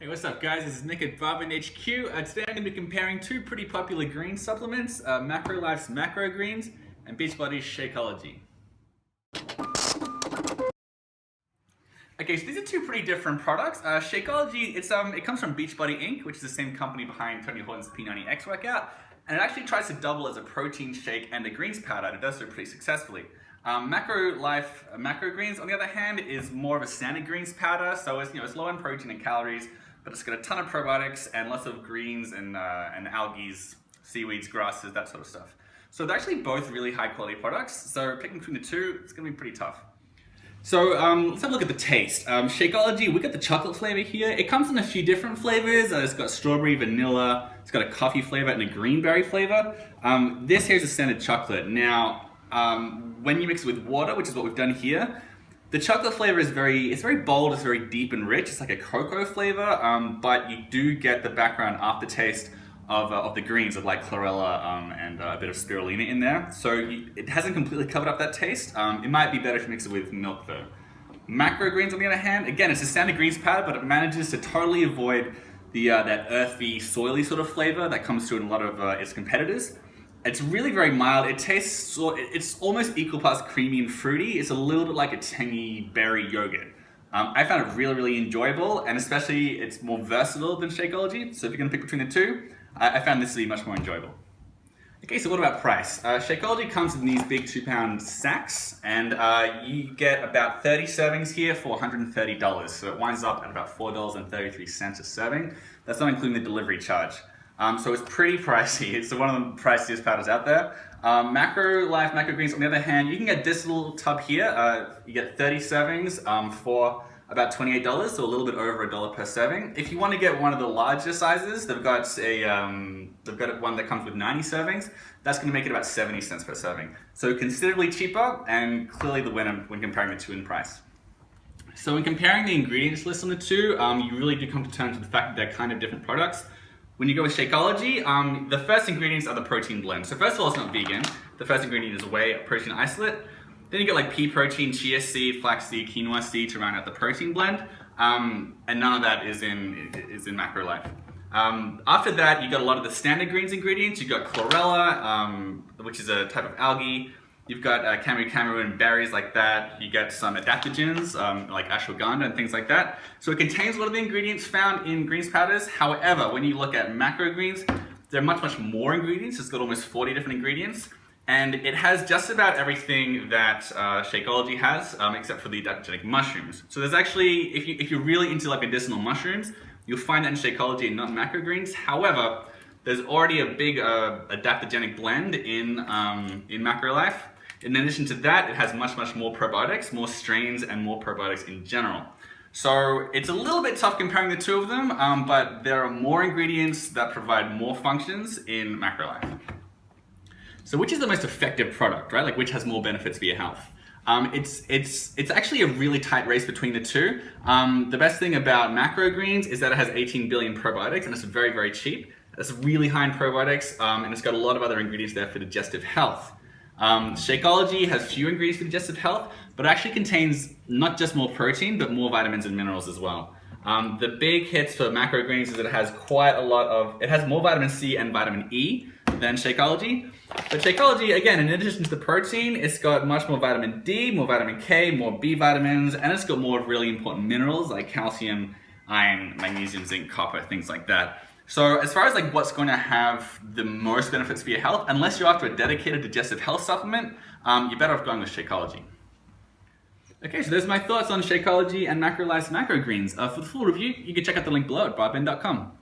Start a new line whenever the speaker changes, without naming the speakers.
Hey, what's up guys? This is Nick at Barbin HQ. Today I'm going to be comparing two pretty popular green supplements, Macrolife's Macro Greens and Beachbody's Shakeology. Okay, so these are two pretty different products. Shakeology, it comes from Beachbody Inc., which is the same company behind Tony Horton's P90X workout, and it actually tries to double as a protein shake and a greens powder, and it does so pretty successfully. Macrolife Macro Greens, on the other hand, is more of a standard greens powder, so it's low in protein and calories, but it's got a ton of probiotics and lots of greens and algae, seaweeds, grasses, that sort of stuff. So they're actually both really high quality products, so picking between the two, it's going to be pretty tough. So let's have a look at the taste. Shakeology, we got the chocolate flavor here. It comes in a few different flavors. It's got strawberry, vanilla, it's got a coffee flavor and a greenberry flavor. This here is a standard chocolate. Now, when you mix it with water, which is what we've done here, the chocolate flavor is very bold, it's very deep and rich. It's like a cocoa flavor, but you do get the background aftertaste of the greens, of like chlorella and a bit of spirulina in there. So it hasn't completely covered up that taste. It might be better if you mix it with milk though. Macro Greens, on the other hand, again, it's a standard greens powder, but it manages to totally avoid that earthy, soily sort of flavor that comes through in a lot of its competitors. It's really very mild. It tastes, it's almost equal parts creamy and fruity. It's a little bit like a tangy berry yogurt. I found it really enjoyable, and especially it's more versatile than Shakeology. So if you're gonna pick between the two, I found this to be much more enjoyable. Okay, so what about price? Shakeology comes in these big 2-pound sacks, and you get about 30 servings here for $130. So it winds up at about $4.33 a serving. That's not including the delivery charge. So it's pretty pricey. It's one of the priciest powders out there. Macrolife Macro Greens, on the other hand, you can get this little tub here. You get 30 servings for about $28, so a little bit over $1 per serving. If you want to get one of the larger sizes, they've got one that comes with 90 servings. That's going to make it about 70 cents per serving. So considerably cheaper, and clearly the winner when comparing the two in price. So when comparing the ingredients list on the two, you really do come to terms with the fact that they're kind of different products. When you go with Shakeology, the first ingredients are the protein blend. So first of all, it's not vegan. The first ingredient is whey protein isolate. Then you get like pea protein, chia seed, flaxseed, quinoa seed to round out the protein blend. And none of that is in Macrolife. After that, you got a lot of the standard greens ingredients. You've got chlorella, which is a type of algae. You've got camu and berries like that. You get some adaptogens like ashwagandha and things like that. So it contains a lot of the ingredients found in greens powders. However, when you look at macro greens, there are much more ingredients. It's got almost 40 different ingredients. And it has just about everything that Shakeology has, except for the adaptogenic mushrooms. So there's actually, if you're really into like medicinal mushrooms, you'll find that in Shakeology and not in macro greens. However, there's already a big adaptogenic blend in Macrolife. In addition to that, it has much more probiotics, more strains, and more probiotics in general. So it's a little bit tough comparing the two of them, but there are more ingredients that provide more functions in Macrolife. So which is the most effective product, right? Like which has more benefits for your health? It's actually a really tight race between the two. The best thing about Macro Greens is that it has 18 billion probiotics, and it's very cheap. It's really high in probiotics, and it's got a lot of other ingredients there for digestive health. Shakeology has few ingredients for digestive health, but it actually contains not just more protein, but more vitamins and minerals as well. The big hits for Macro Greens is that it has it has more vitamin C and vitamin E than Shakeology. But Shakeology, again, in addition to the protein, it's got much more vitamin D, more vitamin K, more B vitamins, and it's got more really important minerals like calcium, iron, magnesium, zinc, copper, things like that. So as far as like what's going to have the most benefits for your health, unless you're after a dedicated digestive health supplement, you're better off going with Shakeology. Okay, so there's my thoughts on Shakeology and Macrolife's Macro Greens. For the full review, you can check out the link below at barbin.com.